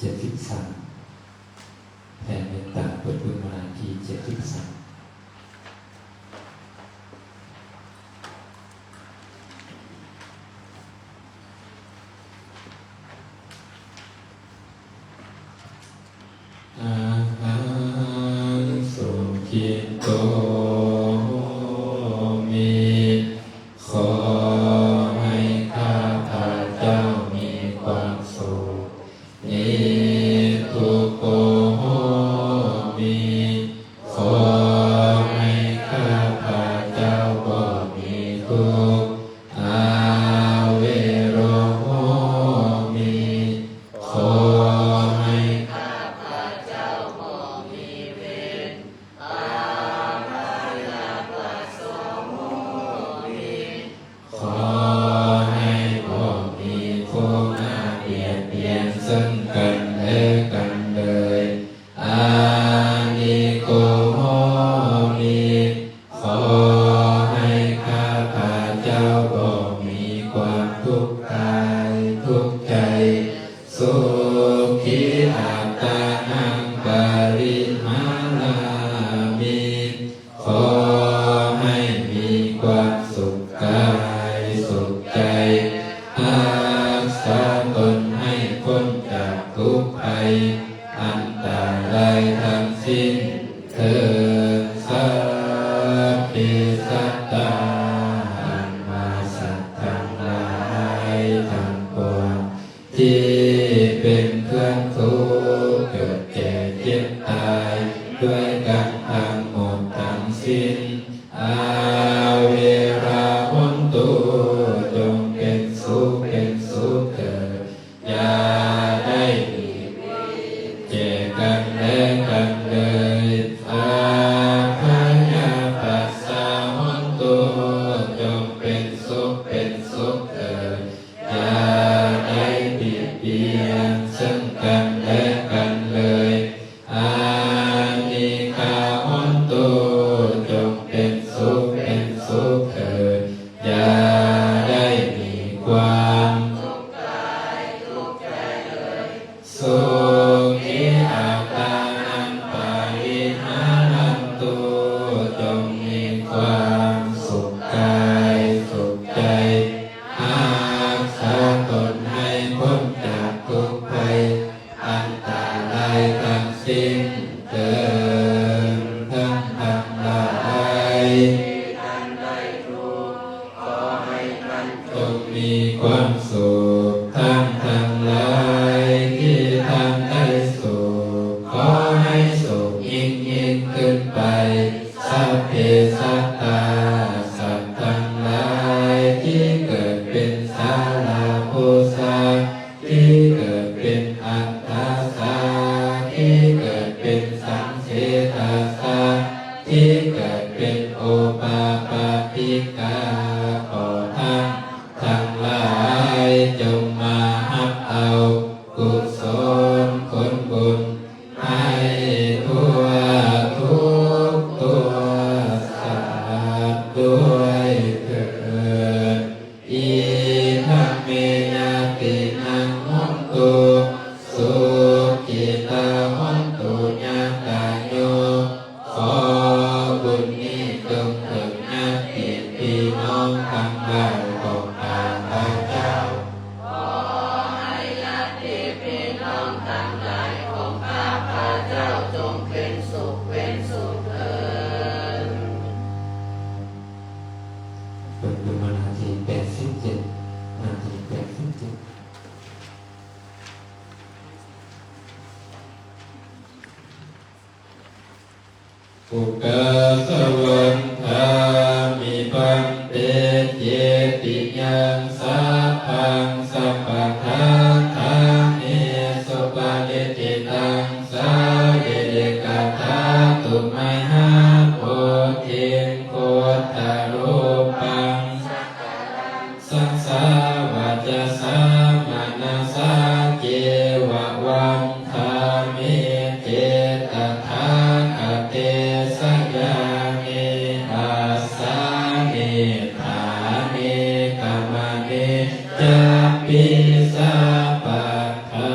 73แผ่เมตตาเปิดบุญมาที่73อาหังสุขิโตมิขอให้ข้าพเจ้ามีความสุขนิทุกโขมิขอให้ข้าพเจ้าบ่มีทุกข์อาเวโรโหมิขอให้ข้าพเจ้าบ่มีเวรอาฆาตปัสสโมมิขอให้บ่มีผู้มาเบียดเบียนซึ่งกันและกันเลยอานิโกโหมิขอให้ข้าพเจ้าบ่มีความทุกข์กายทุกข์ใจสุขีอัตตานังปริมาลามิขอให้มีความสุขกายสุขใจรักษาตนให้พ้นจากทุกข์ภัยอันตรายทั้งสิ้นเถิดสัพเพสัตตามาสัตว์ทั้งหลายทั้งปวงที่เป็นเครื่องทุกข์เกิดแก่เจ็บตายด้วยกันทั้งหมดทั้งสิ้นอาเวราหุนตุจงเป็นสุขเถิดอย่าได้มีแก่กันและกันเลยอาภัยปัสสะหุนตุจงเป็นสุขเถิดอย่าได้เบียดเบียนซึ่งกันและกันเลยอานิฆาหุนตุจงเป็นสุขเถิดอย่าได้มีความทุกข์กายทุกข์ใจเลยสุขีอัตตานังปริหารันตุจงมีความสุขกายสุขใจรักษาตนให้พ้นจากทุกข์ภัยอันตรายทั้งสิ้นเถิดทั้งหลายจงมีความสุขทั้งหลายที่ทำได้สุขขอให้สุขยิ่งขึ้นไปสัพเพสัตตาสัตว์ทั้งหลายที่เกิดเป็นสาราภูสาที่เกิดเป็นอัตตาสาที่เกิดเป็นสังเสตาสาที่เกิดเป็นโอปาปาติกาขอทั้งหลายจงมาหับเอากุศลผลบุญให้ทั่วทุกตัวสัตว์ด้วยเถิดอิทัมเมนะตินังหุนตุสุขิตาหุนตุญาตายโยขอบุญนี้จงถึงญาติพี่น้องทั้งหลายของข้าพเจ้าขอให้ญาติพี่น้องทั้งหลายของข้าพเจ้าจงเป็นสุขเถิดเปิดบุญมานาที87นาที อุกาสวันทามิปันเตเยติยังสัพพังสัพพะทาทานิสุปานิติตังสาเยเดกาทาตุมหาโพธิโคตารูปังสังสาวาจาสามานาสาเกวะวันทามิเจตถาคเตสยานิอาสานิฐานิกามนิจปิสาปัฏฐา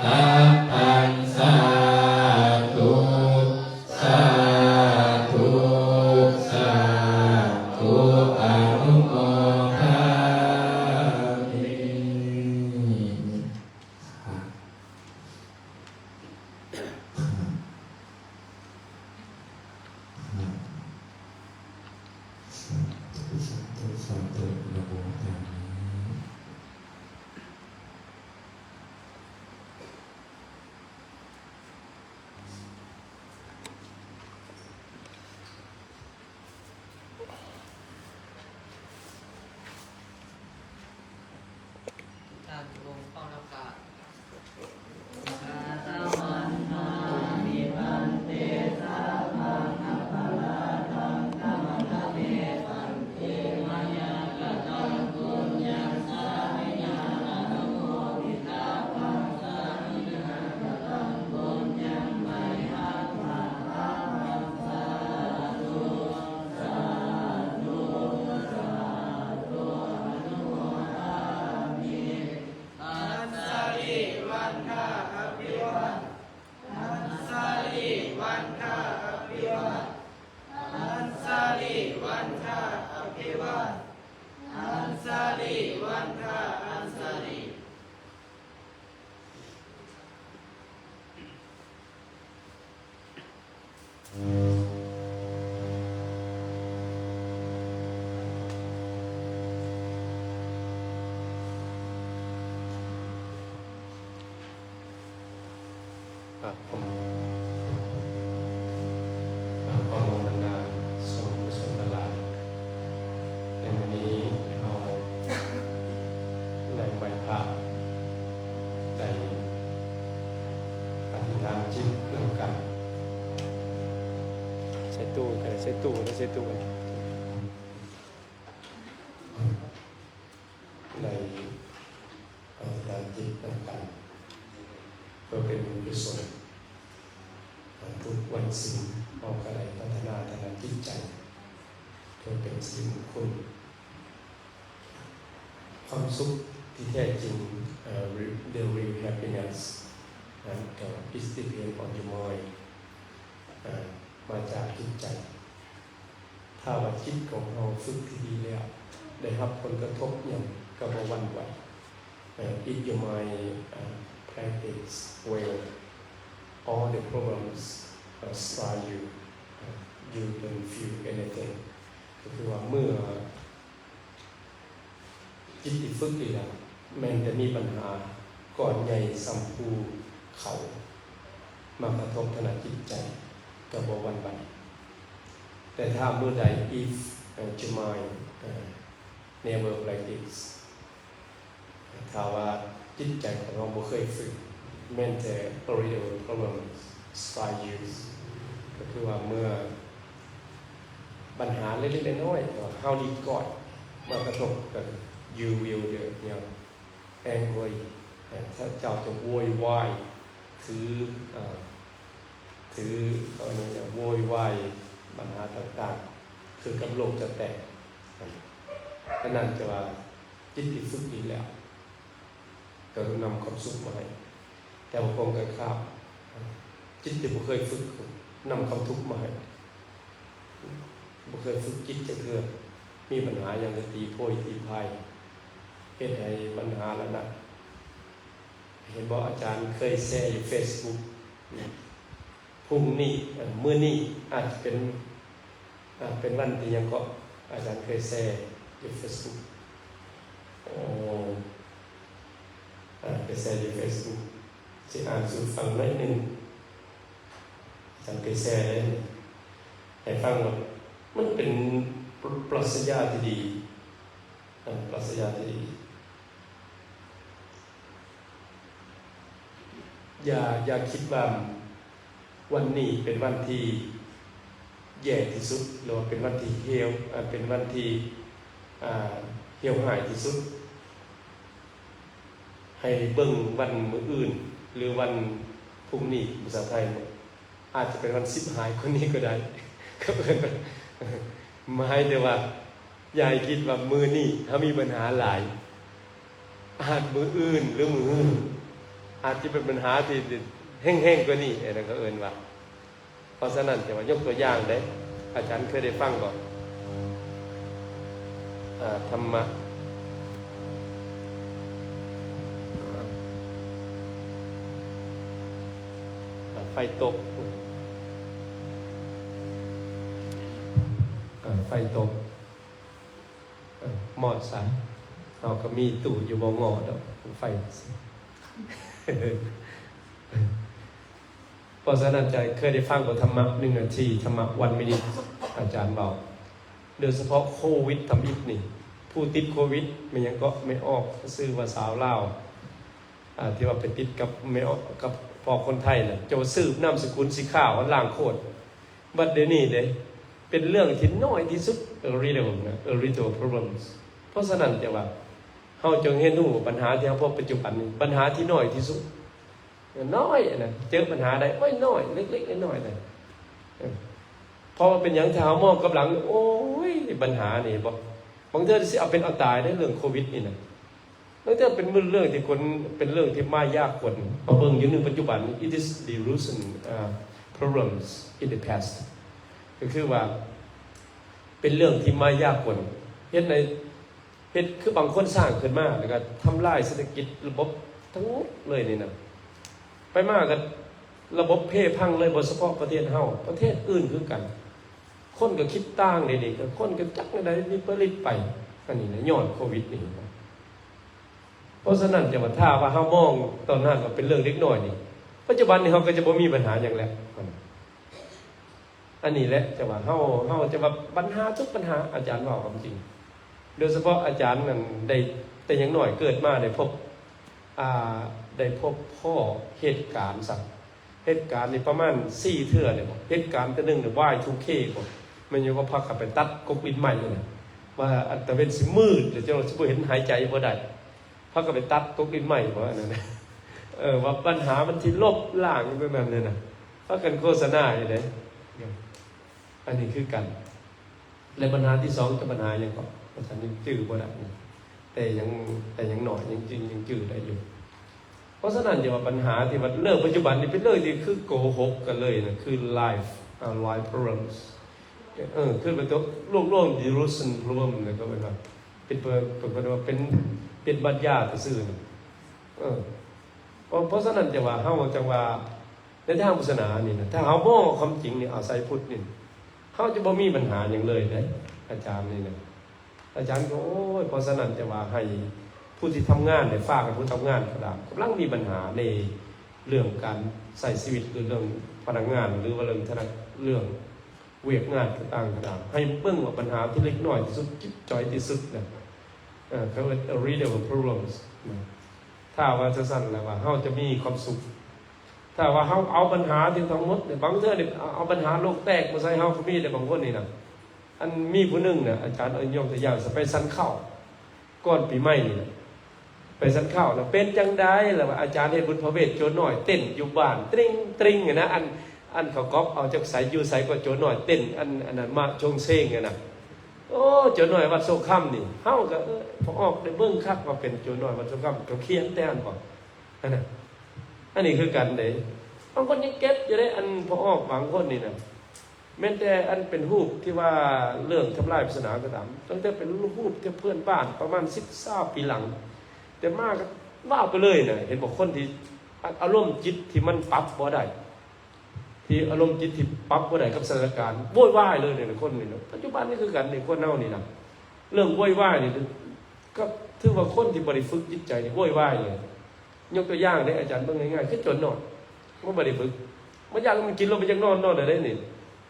ตาปันสาธุสาธุสาธุอนุโมทามิสาธุนะโมตามิการลงเข้ารับการผมข้อมูลบรรดาสมกุศลตลาดในวันนี้เราได้ไหว้พระได้อธิษฐานจิตร่วมกันใช้ตู้กันใช้ตู้แล้วใช้ตู้กันในอธิษฐานจิตร่วมกันเพื่อเป็นบุญกุศลทุกวันศีลเราก็ได้พัฒนาทางจิตใจเพื่อเป็นสิ่งมงคลความสุขที่แท้จริง the real happiness and is depend on your mind มาจากจิตใจถ้าว่าจิตของเราฝึกที่ดีแล้วได้รับผลกระทบอย่างกระบวนไหวif your mind practice well all the problems strike you you don't feel anything ก็คือว่าเมื่อจิตที่ฝึกดีแล้วแม้จะมีปัญหาก่อนใหญ่สัมภูเขามากระทบขณะจิตใจกับวันไหวแต่ถ้าเมื่อใด if your mind never like this ถ้าว่าจิตใจของเราไม่เคยฝึกแม้แต่ little problems strike you ก็คือว่าเมื่อปัญหาเล็กๆน้อยๆhow did God มากระทบกัน you will angry ถ้าเจ้าจะโวยวายถืออะไรเนี่ยโวยวายปัญหาต่างๆคือกำลังจะแตกก็นั่นจะว่าจิตที่ฝึกดีแล้วก็นำความสุขมาให้แต่บางคนก็ข้ามจิตที่ไม่เคยฝึกนำความทุกข์มาให้ไม่เคยฝึกจิตจะเกิดมีปัญหาอย่างจะตีโพยตีพายเหตุให้ปัญหาแล้วนะเห็นบอกอาจารย์เคยแชร์อยู่ Facebook พรุ่งนี้เมื่อนี้อาจจะเป็นวันที่ยังก็อาจารย์เคยแชร์อยู่ Facebook เคยแชร์อยู่ Facebook จะอ่านสู่ฟังหน่อยหนึ่งอาจารย์เคยแชร์เลยให้ฟังว่ามันเป็นปรัชญาที่ดีปรัชญาที่ดีอย่าคิดว่าวันนี้เป็นวันที่แย่ที่สุดหรือว่าเป็นวันที่เหี่ยวเป็นวันที่เหี่ยวหายที่สุดให้เบิ่งวันมื้ออื่นหรือวันพรุ่งนี้ภาษาไทยอาจจะเป็นวันสิบหายคนนี้ก็ได้ก็เป็นหมายถึงว่ายายคิดว่ามือนี่ถ้ามีปัญหาหลายอาจมืออื่นหรือมืออื่น อาจจะเป็นปัญหาที่แห้งๆกว่านี้นั่นก็เอิ้นว่าเพราะฉะนั้นจะว่ายกตัวอย่างได้อาจารย์เคยได้ฟังก่อนธรรมะไฟตกไฟตกหมอดสายเราก็มีตู้อยู่บ่งอดอกไฟเพราะฉะนั้นใจเคยได้ฟังบทธรรมะ1 นาทีธรรมะ1 minute อาจารย์บอกโดยเฉพาะโควิดทำอิฐนี่ผู้ติดโควิดมันยังก็ไม่ออกซื้อว่าสาวลาวที่ว่าไปติดกับไม่ออกกับพอคนไทยน่ะจะสืบนามสกุลสีขาวล่างโคตรบัดเดี๋ยวนี้เด้เป็นเรื่องที่น้อยที่สุดriddle problems เพราะฉะนั้นจะว่าเฮาจงเห็นรู้ปัญหาที่เฮาพบปัจจุบันนี้ปัญหาที่น้อยที่สุดน้อยนะเจอปัญหาใดโอ้ยน้อยเล็กๆน้อยๆน่ะพอเป็นหยังถ้าเฮามองกับหลังโอ้ยปัญหานี่บ่บางเทื่อสิเอาเป็นเอาตายได้เรื่องโควิดนี่น่ะบางเทื่อเป็นเรื่องที่คนเป็นเรื่องที่มายากคนมาเบิ่งอยู่ในปัจจุบัน it is the recent problems in the past ก็คือว่าเป็นเรื่องที่มายากคนเฮ็ดคือบางคนสร้างขึ้นมาแล้วก็ทำลายเศรษฐกิจระบบทั้งหมดเลยนี่นะไปมากกันระบบเพพังเลยบ่เฉพาะประเทศเฮาประเทศอื่นคือกันคนก็คิดต่างเด็กๆคนก็จักได้นี่ผลิตไปอันนี้นะย้อนโควิดนี่เพราะฉะนั้นจะว่าถ้าว่าเฮามองตอนนั้นก็เป็นเรื่องเล็กน้อยนี่ปัจจุบันนี้เฮาก็จะบ่มีปัญหาหยังแล้วอันนี้แหละจะว่าเฮาจะว่าปัญหาทุกปัญหาอาจารย์ว่าความจริงโดยเฉพาะอาจารย์นั่นได้แต่อย่างน้อยเกิดมาได้พบพ่อเหตุการณ์สั่งเหตุการณ์นี่ประมาณ4 เทื่อเลยบ่เหตุการณ์ตัวนึงเนี่ย Y2K บ่มันอยู่ก็พักกับไปตัดกบอินใหม่เลยว่าอันตะเวนสิมืดเดี๋ยวเราสิบ่เห็นหายใจบ่ได้พักกับไปตัดกบอินใหม่บ่อันนั้นว่าปัญหามันที่ลบล้างไปแบบนั้นน่ะพักกันโฆษณาอยู่เด้อันนี้คือกันและปัญหาที่2คือปัญหาหยังก็อาจารย์ยังจื้อบ่ได้แต่ยังหน่อยยังจริงยังจื้อได้อยู่เพราะฉะนั้นอย่าว่าปัญหาที่ว่าเรื่องปัจจุบันนี่เป็นเรื่องที่คือโกหกกันเลยนะคือ life problems คือเป็นตัวร่วง delusion problem เนี่ยก็เป็นว่าเป็นบัญญัติซื่อนะเพราะฉะนั้นจะว่าเฮาจังว่าในทางพุทธศาสนานี่นะถ้าเฮามองความจริงนี่อาศัยพุทธนี่เฮาจะบ่มีปัญหาหยังเลยเด้อาจารย์นี่นะอาจารย์ก็โอ้ยเพราะฉะนั้นจะว่าให้ผู้ที่ทำงานฝากกับผู้ทำงานกำลังมีปัญหาในเรื่องการใส่ชีวิตคือเรื่องพนักงานหรือว่าเรื่องเวียกงานต่างๆให้เบิ่งว่าปัญหาที่เล็กน้อยที่สุดจิ๊บจ้อยที่สุดนะเขาเรียก readable problems ถ้าว่าจะสั่นแล้วว่าเฮาจะมีความสุขถ้าว่าเฮาเอาปัญหาที่ทั้งหมดบางเทื่อเนี่ยเอาปัญหาโลกแตกมาใส่เฮาก็มีแต่บางคนนี่นะอันมีผู้นึงเนี่ยอาจารย์ยกตัวอย่างไปสันเข้าก่อนปีใหม่นี่นะไปสันเข้าแล้วเป็นจังได้ล่ะว่าอาจารย์เฮ็ดบุญพระเวทโจรน้อยเต้นอยู่บ้านตริงนะอันเขาก๊อปเอาจากสายอยู่สายก็โจรน้อยเต้นอันนั้นมาชงเซ้งน่ะโอ้โจรน้อยวัดโซค่ำนี่เฮาก็พอออกได้เบิ่งคักว่าเป็นโจรน้อยวัดโซค่ำเขาเขียนแต่อันบ่อันนี้คือกันเด้บางคนยังเก็บอยู่ได้อันพอออกบางคนนี่นะแม้แต่อันเป็นรูปที่ว่าเรื่องทำลายศาสนาก็ตามตั้งแต่เป็นรูปที่เพื่อนบ้านประมาณ10-20 ปีหลังแต่มากก็ว่าไปเลยนะเห็นบอกคนที่อารมณ์จิตที่มันปรับบ่ได้ที่อารมณ์จิตที่ปรับบ่ได้กับสถานการณ์โวยวายเลยเนี่ยคนนี่นะปัจจุบันนี่คือกันนี่คนเน่านี่นะเรื่องโวยวายนี่ก็ถือว่าคนที่บริฝึกจิตใจนี่โวยวายเลยยกตัวอย่างได้อาจารย์เบิ่งง่ายๆคือจนนอนมันบริฝึกมันอยากมันกินแล้วมันยังนอนได้นี่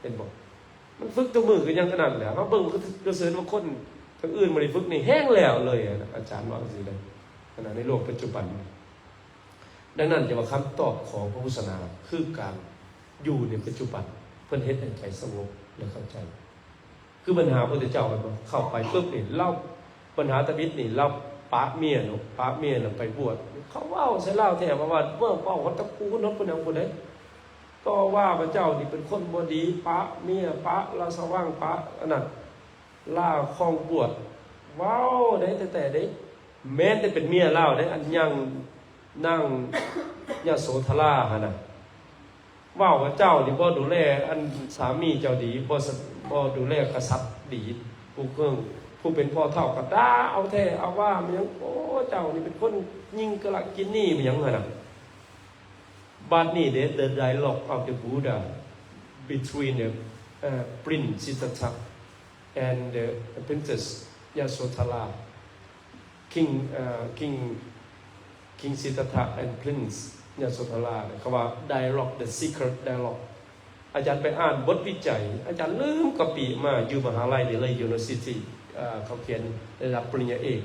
เห็นบอกมันฝึกตัวมือคือยังขนาดแล้วเขาเบิ่งก็เสริญว่าคนทั้งอื่นบริฝึกนี่แห้งแล้วเลยอาจารย์ว่าสิเลยขณะในโลกปัจจุบันดังนั้นจะว่าคำตอบของพระพุทธศาสนาคือการอยู่ในปัจจุบันเพื่อเฮ็ดให้ใจสงบและเข้าใจคือปัญหาพระพุทธเจ้าเข้าไปปุ๊บนี่เล่าปัญหาตะบิดนี่เล่าป้าเมียเนาะไปบวชเขาว่าใส่เล่าแท้ว่าเมื่อป้าเขาตะกูนกคนนั้นคนใดก็ว่าพระเจ้านี่เป็นคนบ่ดีป้าเมียป้าลาสว่างป้าอันนั้นล่าคลองบวชว้าวได้แต่เด็กแม้แต่เป็นเมียเล่าได้อันยัง นั่งยโสธราหั่นน่ะว่าเจ้านี่บ่ดูแลอันสามีเจ้าดีบ่ดูแลกษัตริย์ดีผู้เป็นพ่อเฒ่าก็ด่าเอาแท้เอาว่ามันยังโอ้เจ้านี่เป็นคนยิงกะลักกินนี่มันยังหั่นน่ะบัดนี้the dialogue of the Buddha between the Prince Siddhartha and the Princess Yasodhara King Siddhartha and Prince Yasodhara เขาว่า dialogue the secret dialogue อาจารย์ไปอ่านบทวิจัยอาจารย์ลืมกะปิมาอยู่มหาลัยเดลียูนิเวอร์ซิตี้เขาเขียนระดับปริญญาเอก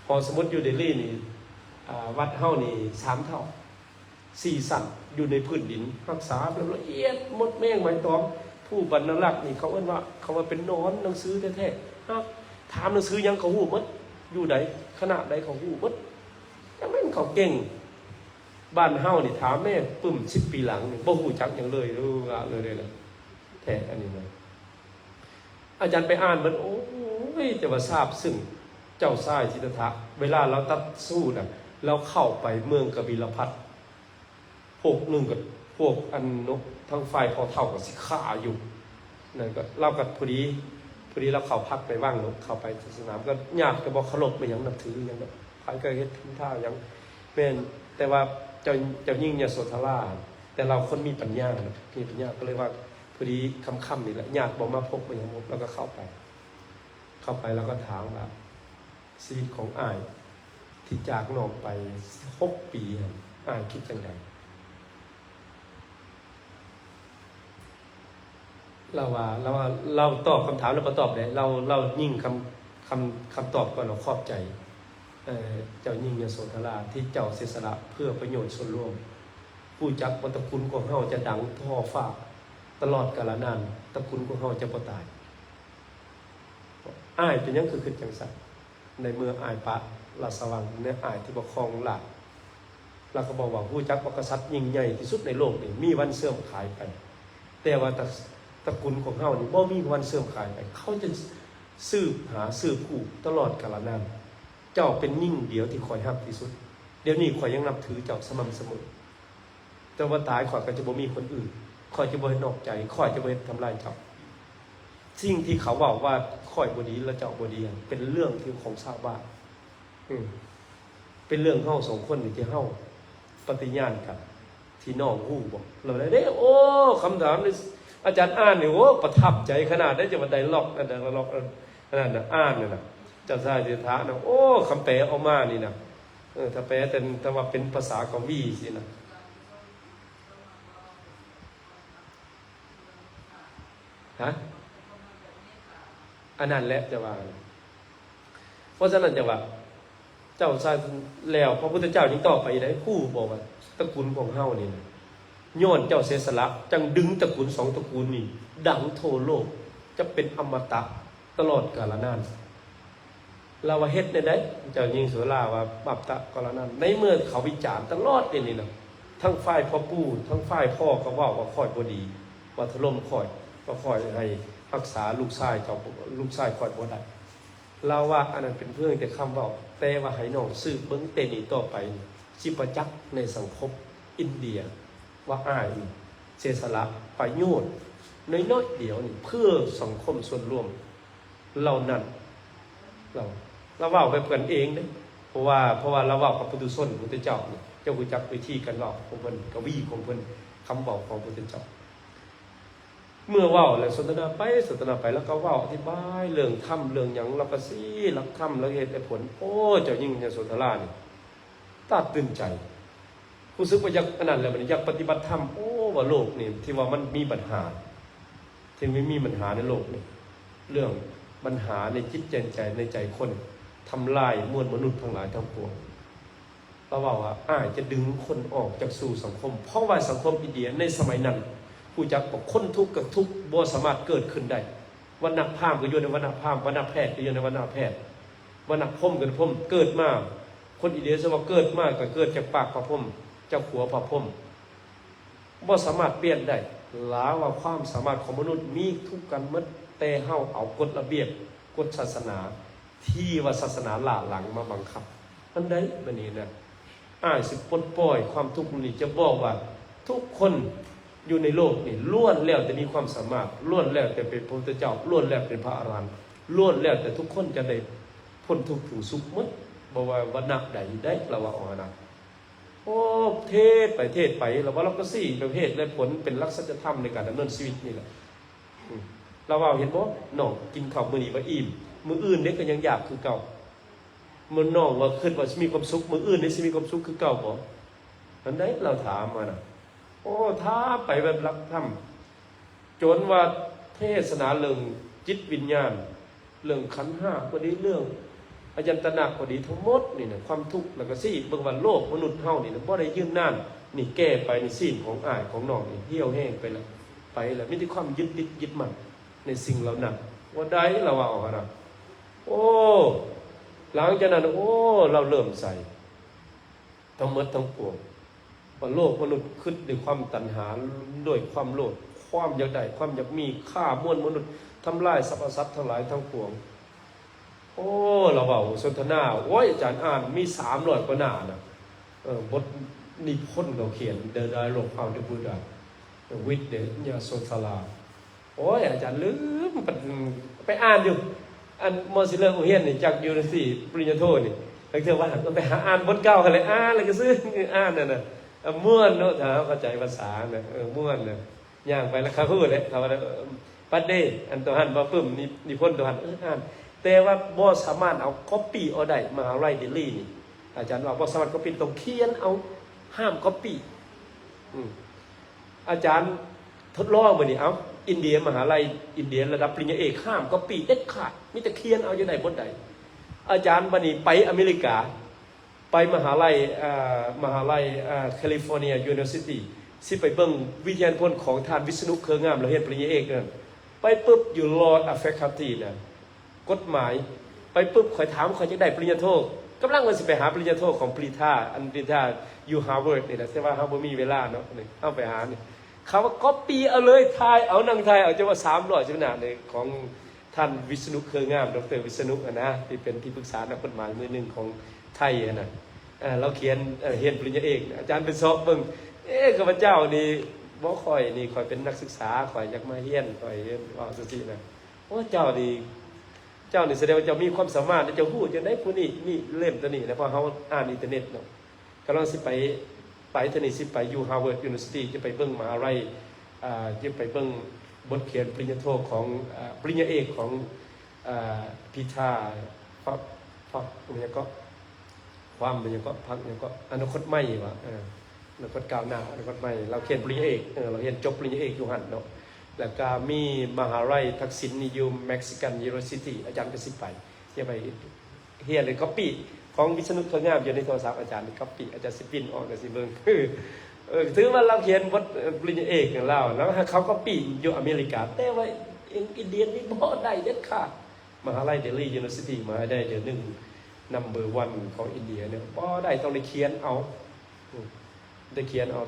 พอสมมติอยู่เดลีนี่วัดเฮานี่3 เท่า4 สั่นอยู่ในพื้นดินรักษาแบบละเอียดหมดแม่งไม้ตอมผู้บรรลักษ์นี่เขาเอิ้นว่าเขาว่าเป็นนอนหนังสือแท้ๆถามหนังสือยังเขาฮู้หมดอยู่ใดขณะใดเขาฮู้หมดยังแม่นเขาเก่งบ้านเฮานี่ถามแม่ปึ้ม10 ปีหลังนี่บ่ฮู้จักหยังเลยรู้ละเลยนะแท้อันนี้นะอาจารย์ไปอ่านมันโอ้ยจะว่าทราบซึ่งเจ้าชายสิทธัตถะเวลาเราตัดสู้น่ะเราเข้าไปเมืองกบิลพัสพวกนึงกับพวกอันนกทั้งฝ่ายพอเท่ากับสิฆ่าอยู่นั่นก็เรากับพอดีเราเข้าพักไปว่างเนาะเข้าไปสนามก็ญาติก็บอกเคารพไปอย่างนับถืออย่างแบบใครก็เฮ็ดทิ้งท่าอย่างแม่นแต่ว่าเจ้ายิ่งยโสธราแต่เราคนมีปัญญาก็เลยว่าพอดีค่ำๆนี่แหละญาติบอกมาพบไปอย่างแล้วก็เข้าไปแล้วก็ถามว่าชีวิตของอ้ายที่จากน้องไป6 ปีอ้ายคิดจังไดเราตอบคำถามแล้วก็ตอบได้เรายิ่งคำตอบก่อนเราขอบใจเจ้ายิ่งยโสธราที่เจ้าเสียสละเพื่อประโยชน์ส่วนรวมผู้จักว่าตระกูลของเฮาจะดังท่อฟ้าตลอดกาลนานตระกูลของเฮาจะบ่ตายอ้ายเป็นยังคือจังซั่นในเมื่ออ้ายปะราชวังเนี่ยอ้ายที่บ่ครองหลักเราก็บอกว่าผู้จักว่ากษัตริย์ยิ่งใหญ่ที่สุดในโลกนี่มีวันเสื่อมขายไปแต่ว่าตระกูลของเฮานี่บ่มีวันเสื่อมขายไปเขาจะสืบหาสืบผู้ตลอดกาลนานเจ้าเป็นยิ่งเดียวที่คอยฮักที่สุดเดี๋ยวนี้คอยยังนับถือเจ้าสม่ำเสมอแต่ว่าตายคอยก็จะบ่มีคนอื่นคอยจะบ่ให้นอกใจคอยจะบ่ให้ทำลายเจ้าสิ่งที่เขาบอกว่าคอยบ่ดีแล้วเจ้าบ่ดีเป็นเรื่องที่ของชาวบ้านเป็นเรื่องเฮา2 คนที่เฮาปฏิญาณกันที่น้องฮู้บอกเราได้โอ้คำถามนี่อาจารย์อ่านนี่โอ้ประทับใจขนาดได้จะมาไดล็อกนั่นล็อกนั่นน่ะอ่านนั่นน่ะเจ้าชายสิทธัตถะนะโอ้คำแปลออกมานี่นะถ้าแปลแต่ว่าเป็นภาษากวีสินะฮะอันนั้นแหละจะว่าเพราะฉะนั้นจะว่าเจ้าชายแล้วพระพุทธเจ้ายังต่อไปได้คู่บอกว่าตระกูลของเฮานี่นะย้อนเจ้าเสียสละจังดึงตระกูล2 ตระกูลนี่ดังทั่วโลกจะเป็นอมตะตลอดกาลนานเราว่าเฮ็ดได้เจ้ายิ่งโสธราว่าบัพตะกาลนานในเมื่อเขาวิจารณ์ตลอดนี่นะทั้งฝ่ายพ่อปู่ทั้งฝ่ายพ่อก็ว่าค่อยบ่ดีว่าถล่มค่อยก็ค่อยให้รักษาลูกชายเจ้าลูกชายค่อยบ่ได้เราว่าอันนั้นเป็นเพื่อนแต่คำว่าแต่ว่าให้น้องสืบเบิ่งเตนี่ต่อไปสิประจักษ์ในสังคมอินเดียว่าอ้ายเสียสละประโยชน์น้อยๆเดียวนี่เพื่อสังคมส่วนรวมเหล่านั้นเราเว้าไปเพิ่นเองเด้เพราะว่าเราเว้ากับพุทธชนพุทธเจ้านี่เจ้ารู้จักวิธีการเว้าของเพิ่นกวีของเพิ่นคำเว้าของพุทธเจ้าเมื่อเว้าแล้วสนทนาไปแล้วก็เว้าอธิบายเรื่องธรรมเรื่องหยังเราก็สิรับธรรมแล้วเหตุและผลโอ้เจ้ายิ่งยโสธรานี่ตาตื่นใจรู้สึกว่าอยากอันนั้นแล้วมันอยากปฏิบัติธรรมโอ้ว่าโลกนี่ที่ว่ามันมีปัญหาที่ไม่มีปัญหาในโลกนี่เรื่องปัญหาในจิตใจในใจคนทำลายมวลมนุษย์ทั้งหลายทั้งปวงเราว่าอ้ายจะดึงคนออกจากสู่สังคมเพราะว่าสังคมอินเดียในสมัยนั้นผู้จักบอกคนทุกข์กับทุกข์บ่สามารถเกิดขึ้นได้วรรณพราหมณ์ก็อยู่ในวรรณพราหมณ์วรรณแพทย์ก็อยู่ในวรรณแพทย์วรรณพรหมก็พรหมเกิดมาคนอินเดียสว่าเกิดมาก็เกิดจากปากพระพรหมจากหัวพระพรหมบ่สามารถเปลี่ยนได้ลาว่าความสามารถของมนุษย์มีทุกกันหมดแต่เฮาเอากฎระเบียบกฎศาสนาที่ว่าศาสนาล่าหลังมาบังคับอันใดบัดนี้นะ อ้ายสิปลดปล่อยความทุกข์นี้จะบอกว่าทุกคนอยู่ในโลกนี่ล้วนแล้วแต่มีความสามารถล้วนแล้วแต่เป็นพระพุทธเจ้าล้วนแล้วเป็นพระอรหันต์ล้วนแล้วแต่ทุกคนจะได้พ้นทุกข์ถึงสุขหมดบ่ว่าวันนักใดได้เราว่าอ๋อนะโอ้เทศไปเราว่าเราก็สี่ประเภทและผลเป็นลักษณะธรรมในการดำเนินชีวิตนี่แหละเราว่าเห็นบ่น้องกินข้าวมื้อนี้ว่าอิ่มมื้ออื่นเด็กก็ยังอยากคือเก่ามื้อน้องว่าคิดว่าสิมีความสุขมื้ออื่นนี่สิมีความสุขคือเก่าบ่อันใดเราถามมาน่ะโอ้ท้าไปแบบรักธรรมจนว่าเทศนาเรื่องจิตวิญญาณเรื่องขันธ์5ก็ดีเรื่องอายันตนะก็ดีทั้งหมดนี่นะความทุกข์แล้วก็สี่เบิ่งว่าโลกมนุษย์เฮานี่นะบ่ได้ยืนนานนี่แก้ไปนี่สิ้นของอ้ายของน้องนี่เหี่ยวแห้งไปแล้วมีแต่ความยึดติดยึดมั่นในสิ่งเหล่านั้นว่าใดเราว่าเอานะโอ้หลังจากนั้นโอ้เราเริ่มใส่ทั้งหมดทั้งปวงว่าโลกมนุษย์ขึ้นด้วยความตัณหาด้วยความโลภความอยากได้ความอยากมีฆ่ามวลมนุษย์ทำลายสรรพสัตว์ทั้งหลายทั้งปวงโอ้เราเบาสนทนาโอ้ยอาจารย์อ่านมี300 กว่าหน้านะบทนิพนธ์เราเขียน The Dialogue of the Buddha with the Yasodhara โอ้ยอาจารย์ลืมไปอ่านอยู่อันมอสิเลอร์อุเฮียนนี่จากยูนิเวอร์ซิตี้ปริญญาโทนี่แล้วเธอว่าไปหาอ่านบทเก่าอะไรอ่านอะไรก็ซื้ออ่านน่ะม่วนเนาะถ้าเข้าใจภาษาน่ะม่วนน่ะย่างไปแล้วเขาพูดเลยเขาว่าปัดเด้อันตัวหันบ่ปึ้มนิพนธ์ตัวหันอ่านแต่ว่าบ่สามารถเอาก๊อปปี้เอาได้มหาวิทยาลัยเดลีนี่อาจารย์ว่าบ่สามารถก๊อปปี้ต้องเขียนเอาห้ามก๊อปปี้อาจารย์ทดลองมื้อนี้เอาอินเดียมหาวิทยาลัยอินเดียระดับปริญญาเอกห้ามก๊อปปี้เด็ดขาดมีแต่เขียนเอาอยู่ได้บนใดอาจารย์บัดนี้ไปอเมริกาไปมหาวิทยาลัยแคลิฟอร์เนียยูนิเวอร์ซิตี้สิไปเบิ่งวิทยานิพนธ์ของท่านวิษณุเครืองามแล้วเฮ็ดปริญญาเอกนั่นไปปุ๊บอยู่ Law of Faculty น่ะกฎหมายไปปุ๊บข่อยถามข่อยจะได้ปริญญาโทกำลังว่าสิไปหาปริญญาโทของปริธาอันปริธาอยู่ฮาร์วาร์ดนี่แหละแต่ว่าเฮาบ่มีเวลาเนาะนี่เอาไปหานี่เขาว่าก๊อปปี้เอาเลยถ่ายเอานั่งถ่ายเอาจะว่า300ขนาดเลยของท่านวิษณุเครืองามดร.วิษณุนะที่เป็นที่ปรึกษานักกฎหมายมือหนึ่งของไทยน่ะเราเขียนเรียนปริญญาเอกอาจารย์เป็นสอบเบิ่งข้าพเจ้านี่บ่ค่อยนี่ค่อยเป็นนักศึกษาค่อยอยากมาเรียนค่อยเรียนว่าจังซี่นะโอ้เจ้านี่แสดงว่าเจ้ามีความสามารถเจ้าฮู้จังได๋ผู้นี้มีเล่มตัวนี้นะเพราะเฮาอ่านอินเทอร์เน็ตเนาะกำลังสิไปเทนี่สิไปอยู่ Harvard University จะไปเบิ่งมหาวิทยาลัยจะไปเบิ่งบทเขียนปริญญาโทของปริญญาเอกของพิธาพักเนี่ยก็ความมันยังก็พักยังก็อนาคตใหม่ว่ะอนาคตก้าวหน้าอนาคตใหม่เราเขียนปริญญาเอกเราเรียนจบปริญญาเอกอยู่หั่นเนาะแล้วก็มีมหาวิทยาลัยทักษิณนิยมเม็กซิกันยูนิเวอร์ซิตี้อาจารย์ก็สิไปจะไปเฮียนเลยก๊อปปี้ของวิษณุเครืองามอยู่ในโทรศัพท์อาจารย์ก๊อปปี้อาจารย์สิปินออกก็สิเบิ่งถือว่าเราเขียนบทปริญญาเอกของเราแล้วเขาก็ปีอยู่อเมริกาแต่ว่าอินเดียนี่บ่ได้เด็ดขาดมหาวิทยาลัยเดลียูนิเวอร์ซิตี้มาได้เดือนนึงnumber 1ของอินเดียเนี่ยบ่ได้ต้องได้เขียนเอา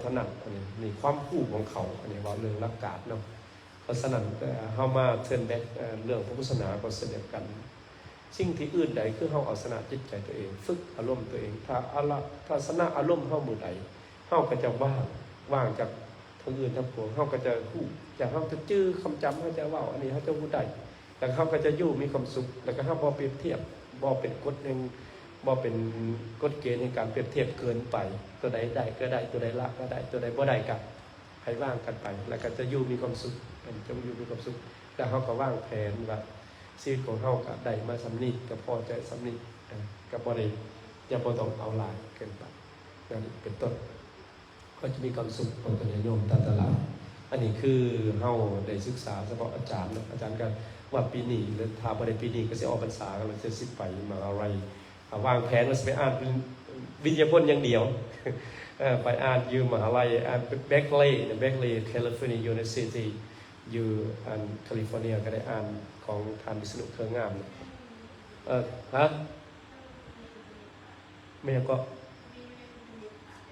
ถนัดอันนี้นี่ความรู้ของเขาอันนี้ว่าเรื่องหลักการเนาะเพราะฉะนั้นเฮามาเทิร์นแบ็กเรื่องพระพุทธศาสนาก็เสด็จกันสิ่งที่อื่นใดคือเฮาเอาชนะจิตใจตัวเองฝึกอารมณ์ตัวเองถ้าชนะอารมณ์เฮามื้อใดเฮาก็จะว่างจากทั้งอื่นทั้งปวงเฮาก็จะฮู้จากเฮาจะจื้อคำจำเฮาจะเว้าอันนี้เฮาจะฮู้ได้แล้วเฮาก็จะอยู่มีความสุขแล้วก็เฮาบ่เปรียบเทียบบ่เป็นกฎหนึ่งบ่เป็นกฎเกณฑ์ในการเปรียบเทียบเกินไปตัวใดได้ก็ได้ตัวใดละก็ได้ตัวใดบ่ได้ก็ให้ว่างกันไปแล้วก็จะอยู่มีความสุขจะอยู่มีความสุขแล้วเฮาก็วางแผนว่าชีวิตของเฮาก็ได้มาสำนี้ก็พอใจสำนี้ก็บ่ได้อย่าบ่ต้องเอาหลายเกินไปนั่นเป็นต้นก็จะมีความสุขของตัวโยมตลอดอันนี้คือเฮาได้ศึกษาเฉพาะอาจารย์นะอาจารย์ก็ว่าปีนี้หรือถ้าบ่ได้ปีนี้ก็สิออกพรรษากันแล้วจะสิไปมหาวิทยาลัยวางแผนว่าสิไปอ่านวิทยาพจน์อย่างเดียวไปอ่านอยู่มหาวิทยาลัยอ่านเบคลีย์แคลิฟอร์เนียยูนิเวอร์ซิตี้อยู่อันแคลิฟอร์เนียก็ได้อ่านของท่านวิษณุเครืองามฮะแม่ก็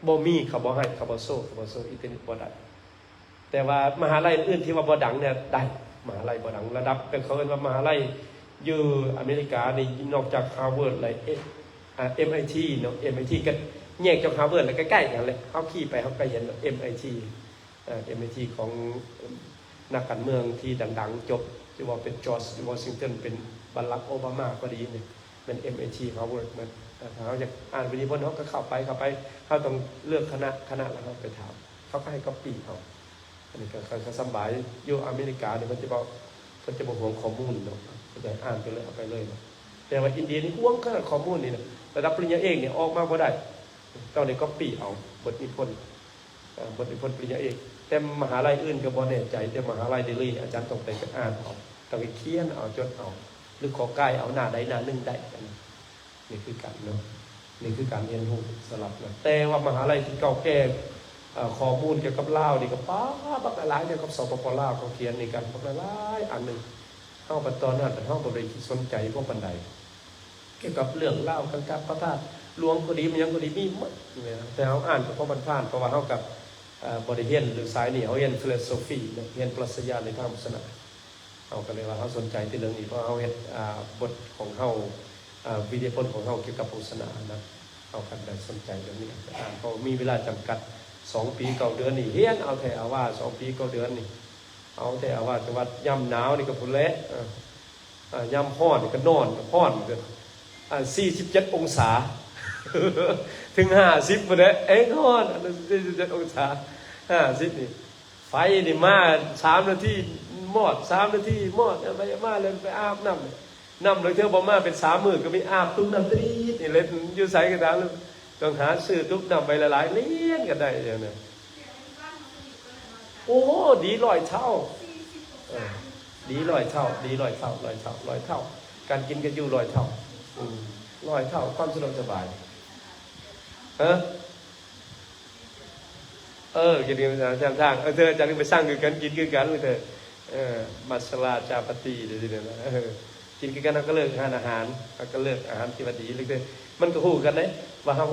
บ่มีเขาบ่ให้เขาบ่โซ่อินเทอร์เน็ตบ่ได้แต่ว่ามหาวิทยาลัยอื่นที่ว่าบ่ดังเนี่ยได้มหาวิทยาลัยบ่ดังระดับเป็นเขาเรียกว่ามหาวิทยาลัยอยู่อเมริกานี่นอกจาก Harvard หลายMIT เนาะ MIT ก็ แยกจากฮาร์วาร์ดแล้วใกล้ๆกันเลยเขาขี่ไปเขาก็เห็น MIT MIT ของนักการเมืองที่ดังๆจบที่ว่าเป็นจอร์จวอชิงตันเป็นบารักโอบามาก็ดีเนี่ยเป็น MIT ฮาร์วาร์ดมันเขาอยากอ่านวิดีโอเขาก็เข้าไปเขาต้องเลือกคณะแล้วเขาไปถามเขาก็ให้ก๊อปปี้เขาอันนี้ก็สบายอยู่อเมริกาเนี่ยมันจะบอกห่วงข้อมูลเนาะเขาจะอ่านไปเลยเอาไปเลยเนาะแต่ว่าอินเดียนี่ห่วงขนาดข้อมูลนี่นะระดับปริญญาเอกเนี่ยออกมาบ่ได้ต้องได้ก๊อปปี้เอาบทนิพนธ์ปริญญาเอกแต่มหาลัยอื่นก็บ่แน่ใจแต่มหาลัยเดลีอาจารย์ต้องไปอ่านเอาต้องไปเขียนเอาจดเอาหรือขอใกล้เอาหน้าใดหน้าหนึ่งได้กันนี่คือการเนาะนี่คือการเรียนรู้สลับนะแต่ว่ามหาลัยที่เก่าแก่ข้อมูลเกี่ยวกับลาวนี่ก็บักหลายเกี่ยวกับสปปลาวเขาเขียนในการบักหลายอันหนึ่งเข้าไปตอนนั้นเข้าไปสนใจพวกปันใดเกี่ยวกับเรื่องเล่ากันกับพระธาตุหลวงก็ดีมันยังก็ดีมีหมดแต่เขาอ่านเพราะมันผ่านเพราะว่าเขากับบริเฮียนหรือสายนี่เขาเรียนฟิโลโซฟีเรียนปรัชญาในทางศาสนาเขาก็เลยว่าเขาสนใจที่เรื่องนี้เพราะเขาเห็นบทของเขาวิดีโอของเขาเกี่ยวกับศาสนานะเขากันได้สนใจเรื่องนี้อ่านเขามีเวลาจำกัด2 ปี9 เดือนนี่เฮียนเอาแต่อาว่า2 ปี9 เดือนนี่เอาแต่อาว่าจังหวัดย่ำหนาวนี่ก็พุ่นแล้วย่ำห้อนนี่ก็นอนห้อนเกิน47 องศาถึง50พุ่นแล้วห้อน47 องศา50นี่ไฟนี่มา3 นาทีมอด3 นาทีมอดไปมาเลยไปอาบน้ำเลยเท่าบ่มาเป็น3 มื้อก็มีอาบตุ้มน้ำตรีนี่เลยอยู่ไสกันตามต้องหาซื้อตุ้มน้ำไปหลายๆเลี้ยงกันได้อย่างนั้นโอ้ดี100 เท่าดี100 เท่าดี100 เท่า100 เท่าการกินกันอยู่100 เท่า100 เท่าความสะดวกสบายกินกันทางเธอจะไปสร้างคือกันกินคือกันเธอมัสลาจาปตีเดี๋ยวนะกินกันเราก็เลิกอาหารเราก็เลิกอาหารที่ว่าดีเลยมันก็หูกันเลยว่าเขา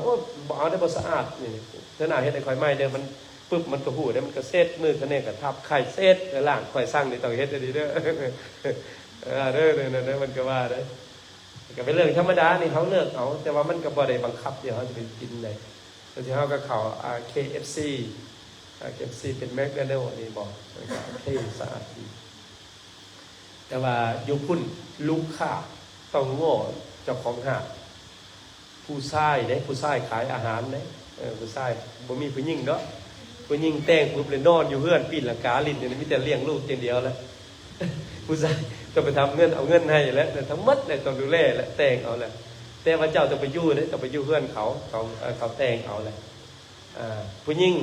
เอาได้บ่สะอาดนี่เท่าไหร่เห็นไอ้ข่อยไม้เด้อมันปุ๊บมันก็หูได้มันก็เซตมือคะแนนกับทับไข่เซตแล้วล่างข่อยสร้างในต้องเฮ็ดดีเด้อเด้อมันก็ว่าได้ก็เป็นเรื่องธรรมดานี่เขาเลิกเอาแต่ว่ามันก็บ่ได้บังคับเดี๋ยวเขาจะไปกินเลยแล้วที่เขาก็เข้าKFC เป็นแมคโดนัลด์นี่บอกเท่สะอาดดีแต่ว่าอยู่พุ่นลูกค้าต้องโง่เจ้าของห้างผู้ชายขายอาหารผู้ชายบ่มีผู้หญิงเนาะผู้หญิงแต่งปุ๊บเลยนอนอยู่เฮือนปีนหลังกาลิ้นนี่มีแต่เลี้ยงลูกอย่างเดียวแล้วผู้ชายต้องไปทำเอาเงินให้แล้วแต่ทั้งหมดเลยต้องดูแลและแต่งเอาแหละแต่ว่าเจ้าต้องไปอยู่เลยต้องไปอยู่เฮือนเขาแต่งเอาแหละผู้หญิง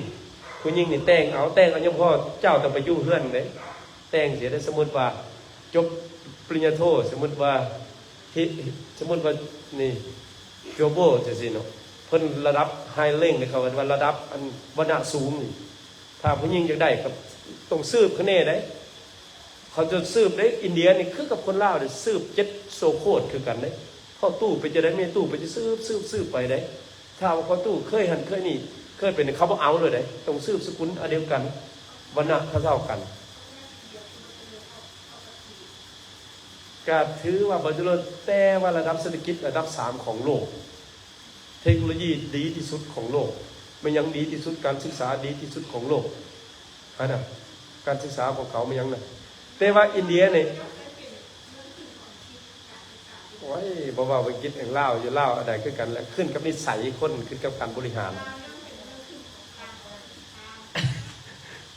นี่แต่งเอายังพ่อเจ้าต้องไปอยู่เฮือนเลยแต่งเสียได้สมมุติว่าจบปริญญาโทสมมุติว่านี่โจโบจะสิเนาะเพิ่นระดับไฮเล่งเลยเขาว่าระดับอันวรรณะสูงนี่ถ้าผู้หญิงอยากได้ก็ต้องสืบคะแนนได้เขาจะสืบได้อินเดียนี่คือกับคนลาวเนี่ยสืบ7 โซโคตรคือกันได้เข้าตู้ไปจะได้ไม่ตู้ไปจะสืบไปได้ถ้าว่าเข้าตู้เคยหันเคยนี่เคยเป็นเขาบ่เอาเลยได้ต้องสืบสกุลอันเดียวกันวรรณะเท่ากันก็ถือว่าบรรลุแต่ว่าระดับเศรษฐกิจระดับ3ของโลกเทคโนโลยีดีที่สุดของโลกมันยังดีที่สุดการศึกษาดีที่สุดของโลกนะการศึกษาของเขามันยังนะแต่ว่าอินเดียเนี่ยโอ้ยบอกว่าไปกินเองเล่าอยู่เล่าอะไรขึ้นกันแล้วขึ้นกับนิสัยคนขึ้นกับการบริหาร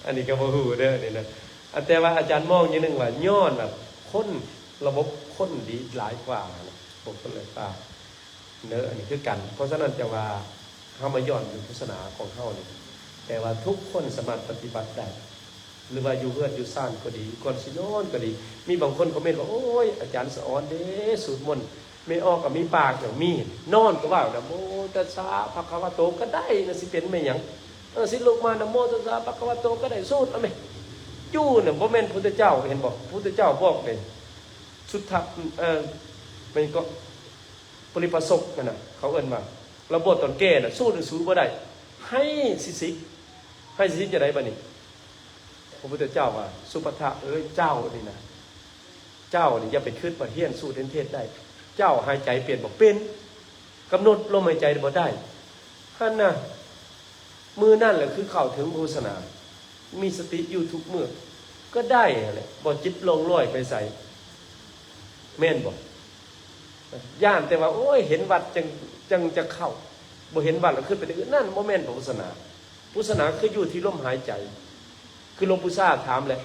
อันนี้ก็บ่ฮู้เด้อนี่นะแต่ว่าอาจารย์มองอย่างนึงว่าย้อนแบบคนระบบคนดีหลายกว่าผมก็เลยว่าเนื้ออันนี้คือกันเพราะฉะนั้นจะว่าเข้ามาย้อนอยู่ศาสนาของเขาเนี่ยแต่ว่าทุกคนสามารถปฏิบัติได้หรือว่าอยู่เพื่อนอยู่ซ่านก็ดีก่อนสินอนก็ดีมีบางคนคอมเมนต์ว่าโอ้ยอาจารย์สอนเด้สูตรมนต์ไม่ออกกับมีปากอย่างมีนอนก็ว่านะโมตัสสะภะคะวะโตก็ได้นะสิเป็นไม่หยังสิลงมานะโมตัสสะภะคะวะโตก็ได้สูตรเอาไหมยู่เนี่ยบ่แม่นพุทธเจ้าเห็นบอกพุทธเจ้าบอกเลยสุทธะมันก็ปริปัสสกกันนะเขาเอิ้นมาระบบตอนแก่น่ะสู้หรือสู้บ่ได้ให้สิจะได้บ่นี่พระพุทธเจ้าว่าสุปทะเจ้านี่นะเจ้านี่อย่าไปคิดว่าเฮียนสู้เทศได้เจ้าหายใจเปลี่ยนบอกเป็นกำหนดลมหายใจบ่ได้ ท่านน่ะมือนั่นแหละคือเข้าถึงโฆษณามีสติอยู่ทุกมือก็ได้แหละบ่จิตลงลอยไปใส่แม่นบ่ย่านแต่ว่าโอ้ยเห็นวัดจังจะเข้าบ่เห็นวัดแล้วขึ้นไปอื่นนั่นบ่แม่นพุทธศาสนาพุทธศาสนาคืออยู่ที่ลมหายใจคือหลวงปู่ซ่าถามเลย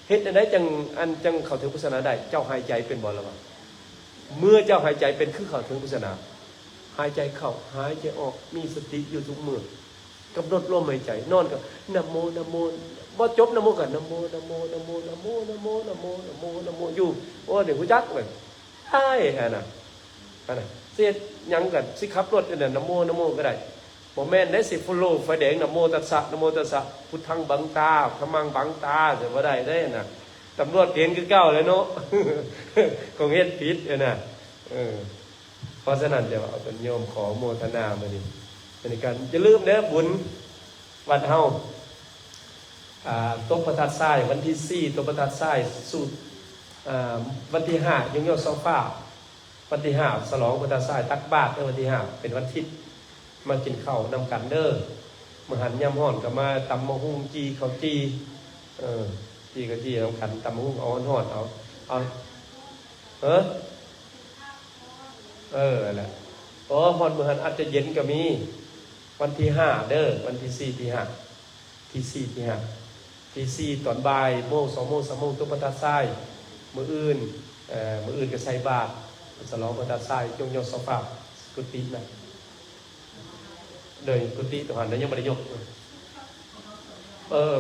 เฮ็ดได้จังเข้าถึงพุทธศาสนาได้เจ้าหายใจเป็นบ่ล่ะวะเมื่อเจ้าหายใจเป็นคือเข้าถึงพุทธศาสนาหายใจเข้าหายใจออกมีสติอยู่ทุกมือกำหนดลมหายใจนอนก็นะโมนะโมบ่จบนะโมก็นะโมนะโมนะโมนะโมนะโมนะโมนะโมนะโมอยู่โอ้เดี๋ยวฮู้จักเลยใช่หั่นน่ะเสียยังกันสิขับรถนั่นนะโมนะโมก็ได้บ่แม่นได้สิฟุโลไฟแดงนะโมตัสสะนะโมตัสสะพุทธังบังตาธัมมังบังตาจะบ่ได้ได้น่ะตำรวจเห็นคือเก่าเลยเนาะคงเฮ็ดผิดน่ะเพราะฉะนั้นเดี๋ยวเอาเป็นโยมขอโมทนามื้อนี้เป็นการอย่าลืมเด้อบุญวัดเฮาตบประทัดทรายวันที่4ตบประทัดทรายสูตรวันที่5ยกซอฟ้าวันที่5ฉลองประทัดทรายตักบาตรในวันที่5เป็นวันอาทิตย์มากินข้าวนำกันเด้อมื้อหันยามฮ้อนก็มาตำมะฮุ่งจีข้าวจีจีก็จีนำกันตำมะฮุ่งเอาฮ้อนเอานั่นแหละฮอนมื้อหันอาจจะเย็นก็มีวันที่5เด้อวันที่4ที่5ที่4ตอนบ่ายโมง2โมง3โมงตบประทัดทรายมื้ออื่นก็ใส่บาตรฉลองประทัดทรายยกซอฟ้ากุฏิน่ะโดยกุฏิตัวหันนั้นยังไม่ได้ยก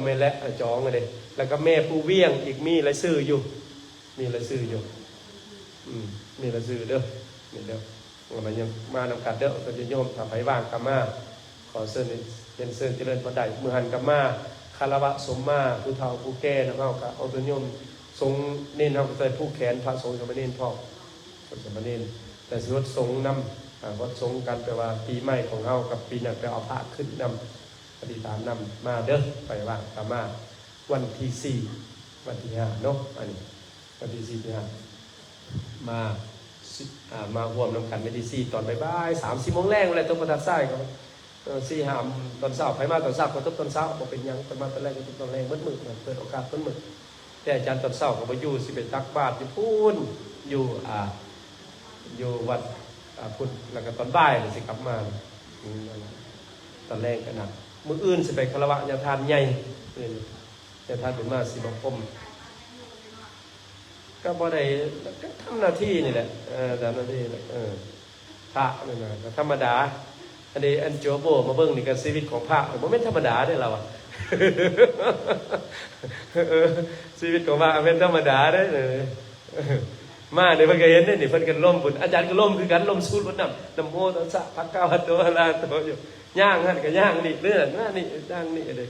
ไม่และจองเลยแล้วก็แม่ผู้เวียงอีกมีรายชื่ออยู่มีรายชื่อเด้อนี่เด้อมันยังมานำกัดเด้อก็จะโยมทำไผบ้างกรรมาขอเชิญเป็นเชิญเจริญพรใดมือหันกรรมาคารวะสมมาผู้เฒ่าผู้แก่นะเฮาก็เอาตัวโยมทรงเน้นเฮาก็ใส่ผู้แขนพระสงฆ์จะมาเน้นพ่อจะมาเน้นแต่สิวัดสงฆ์นำวัดสงฆ์กันแปลว่าปีใหม่ของเฮากับปีนั้นไปเอาพระขึ้นนำปฏิฐานนำมาเด้อไปว่างกรรมาวันที่4วันที่5เนาะอันนี้วันที่4ที่5มาร่วมนำกันวันที่4ตอนบ่ายๆ 3-4 โมงแรงอะไรตรงประทัดทรายก็4-5ตอนเช้าไผมาตอนเช้าก็ตอนเช้าบ่เป็นหยังตอนมาตอนแรกก็ตอนแรงมืดเปิดโอกาสมืดแต่อาจารย์ตอนเช้าก็บ่อยู่สิไปตักบาตรอยู่พูนอยู่วัดพุทธแล้วก็ตอนบ่ายสิกลับมาตอนแรกก็หนักมื้ออื่นสิไปคารวะญาทานใหญ่ญาทานเป็นมาสิบ่คมก็บ่ได้ก็ทำหน้าที่นี่แหละทำหน้าที่พระนี่นะธรรมดาอันนี้อันโจโบมาเบิ่งนี่ก็ชีวิตของพระบ่แม่นธรรมดาเด้อเราอ่ะชีวิตของพระเป็นธรรมดาเด้อมาเนี่ยเพิ่นก็เห็นนี่เพิ่นก็ล้มบุญอาจารย์ก็ล้มคือกันล้มสูตรบุญนำนะโมตัสสะภะคะวะโตอะระหะโตอยู่ย่างหั่นก็ย่างนี่เด้อนี่ย่างนี่เด้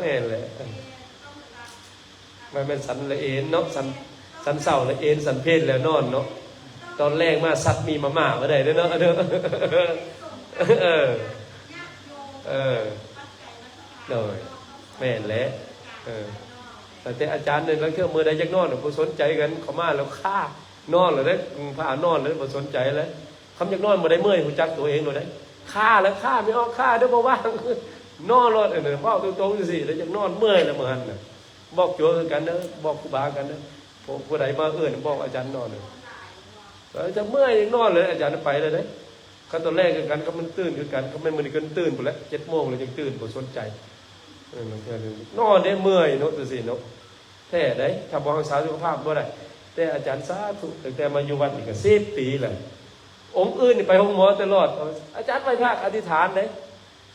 แม่นแหละมันเป็นสันละเอ็นเนาะสันเศร้าละเอ็นสันเพศแล้วนอนเนาะตอนแรกมาสัตว์มีมาม่าบ่ได้เด้อเนาะโดยแม่นแหละแต่อาจารย์เนี่ยแล้วเครื่องมือใดจักนอนบ่สนใจกันเขามาแล้วฆ่านอนแล้วได้พานอนแล้วบ่สนใจแล้วคำจักนอนบ่ได้เมื่อยฮู้จักตัวเองเลยได้ฆ่าแล้วฆ่าไม่ออกฆ่าเด้อบ่ว่างนอนรถเว้าตรงๆสิแล้วจักนอนเมื่อยแล้วมื้อหั่นน่ะบอกโยมกันเด้อบอกครูบากันเด้อผู้ใดมาบอกอาจารย์นอนจะเมื่อยนอนเลยอาจารย์ไปเลยเด้ขั้นตอนแรกกันก็มันตื่นคือกันก็มันมื้อนี้ก็ตื่นพุ่นแล้ว 7:00 นแล้วยังตื่นบ่สนใจมันก็นอนได้เมื่อยเนาะสิเนาะแท้ได้ถ้าบ่รักษาสุขภาพบ่ได้แต่อาจารย์สาธุตั้งแต่มาอยู่วัดนี่ก็10 ปีแล้วองค์อื่นนี่ไปห้องหมอตลอดอาจารย์ไปภาคอธิษฐานเด้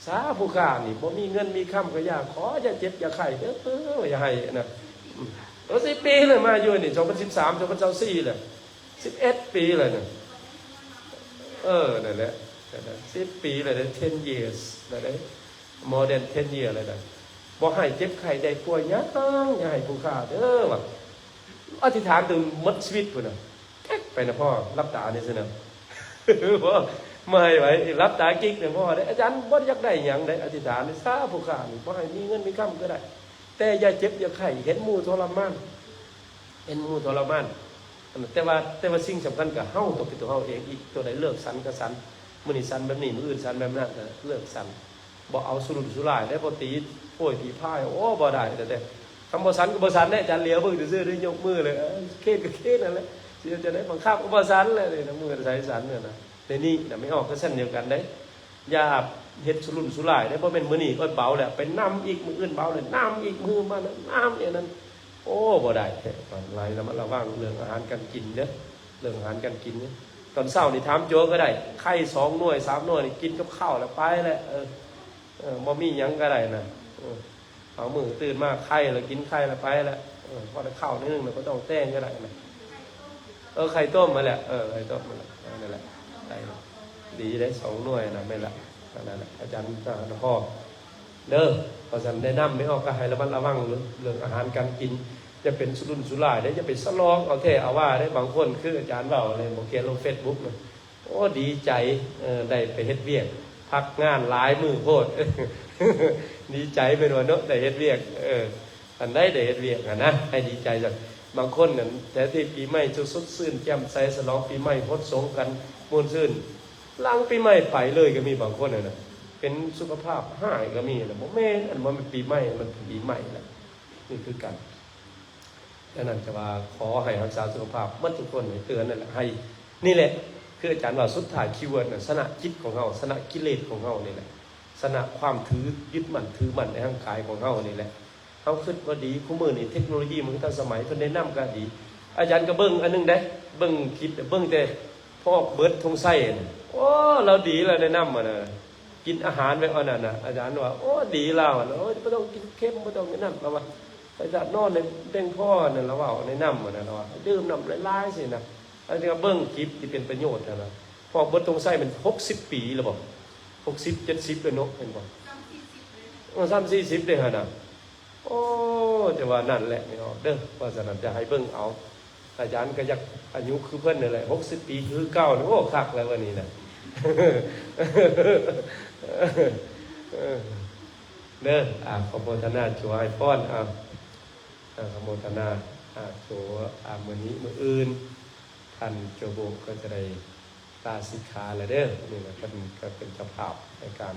สาผู้ข้านี่บ่มีเงินมีค่ำก็อยากขออย่าเจ็บอย่าไข้เด้ออย่าให้นะ10 ปีเลยมาอยู่นี่2013 2024แล้ว11 ปีเลยนะนั่นแหละ10 ปีเลยนะ10 years นั่นแหละ more than 10 years เลยนะบ่ให้เจ็บไข้ได้ป่วยอย่าให้ผู้ข้าเด้อว่าอธิษฐานถึงหมดชีวิตพุ่นน่ะแก๊กไปนะพ่อรับตานี่ซินะบ่ไม่ไหวรับตากิ๊กเนี่ยพ่อได้อาจารย์บ่อยากได้หยังได้อธิษฐานนี่ซาผู้ข้านี่บ่ให้มีเงินมีค่ำก็ได้แต่อย่าเจ็บอย่าไข้เห็นหมู่ทรมาน แต่ว่าสิ่งสำคัญกับเฮาตัวเป็นตัวเฮาเองอีกตัวใดเลิกสันก็สันมื้อนี้สันแบบนี้มื้ออื่นสันแบบนั้นก็เลิกสันบ่เอาสุรุ่ยสุร่ายได้บ่ตีโป้ยตีพายโอ้บ่ได้แต่คำบ่สันก็บ่สันได้อาจารย์เหลียวเบิ่งซื่อๆได้ยกมือเลยเคสก็เคสนั่นแหละสิจะได้บังคับก็บ่สันเลยนะมือใส่สันเนี่ยนะแต่นี่น่ะไม่ออกก็เส้นเดียวกันได้อย่าเฮ็ดสุรุ่ยสุร่ายได้บ่แม่นมื้อนี้ก็เบาแล้วไปนำอีกมื้ออื่นเบาเลยนำอีกมื้อมาน้ำเนี่ยนั้นโอ้บ่ได้หลายแล้วมันระวังเรื่องอาหารการกินเด้อเรื่องอาหารการกินเนี่ยตอนเช้านี่ถามโจก็ได้ไข่2หน่วย3หน่วยนี่กินกับข้าวแล้วไปแล้วบ่มีหยังก็ได้นะเอามือตื่นมาไข่แล้วกินไข่แล้วไปแล้วพอได้ข้าวนิดนึงแล้วก็ต้องแต้งก็ได้นะไข่ต้มมาแหละไข่ต้มมาแล้วนั่นแหละได้ดีได้2หน่วยนะไม่ละนั่นแหละอาจารย์พ่อเด้อพอฉันได้นำไม่ออกก็ให้ระมัดระวังเรื่องอาหารการกินจะเป็นสุรุ่ยสุร่ายได้จะเป็นสลองเอาแท้เอาว่าได้บางคนคืออาจารย์เว้าเลยบ่เขียนลง Facebook เลยโอ้ดีใจได้ไปเฮ็ดเวียกพักงานหลายมื้อโพดดีใจไปหน่อยเนาะได้เฮ็ดเวียกอันได้เฮ็ดเวียกนะให้ดีใจจังบางคนนั่นแต่ที่ปีใหม่จะสดชื่นแจ่มใสฉลองปีใหม่พดสงกันม่วนชื่นหลังปีใหม่ไปเลยก็มีบางคนน่ะเป็นสุขภาพหายก็มีนะบ่แม่นอันมันเป็นปีใหม่มันเป็นปีใหม่แหละนี่คือกันดังนั้นจะว่าขอให้รักษาสุขภาพมันทุกคนเตือนนั่นแหละให้นี่แหละคืออาจารย์ว่าสุดท้ายคีย์เวิร์ดน่ะสนะจิตของเฮาสนะกิเลสของเฮานี่แหละสนะความถือยึดมั่นถือมั่นในร่างกายของเฮานี่แหละเฮาคิดว่าดีคู่มือนี่เทคโนโลยีมันทันสมัยเพิ่นแนะนำก็ดีอาจารย์ก็เบิ่งอันนึงได้เบิ่งคลิปเบิ่งแต่พ่อเบิดทงไส้โอ้เราดีแล้วแนะนำน่ะกินอาหารไว้อันนั้นน่ะอาจารย์ว่าโอ้ดีแล้วโอ้บ่ต้องกินเค็มบ่ต้องกินน้ำแล้วว่าอาจารย์นอนในเด้งพ่อนั่นแล้วว่าในน้ำน่ะว่าดื่มน้ำหลายๆสินะอันนี้ก็เบิ่งคลิปที่เป็นประโยชน์นะพ่อเบิดทงไส้มัน60ปีแล้วบ่60 70เลยเนาะเห็นบ่30-40เลยหั่นน่ะโอ้แต่ว่านั่นแหละนี่เนาะเด้อว่าฉะนั้นจะให้เบิ่งเอาอาจารย์ก็อยากอายุคือเพิ่นนั่นแหละ60ปีคือเก่าโอ้คักแล้ววันนี้น่ะเด้อขอโมทนาช่วยพรขอโมทนาโชมื้อนี้มื้ออื่นท่านโจโบก็จะได้ลาสิกขาแล้วเด้อนี่นะก็เป็นเจ้าภาพในการ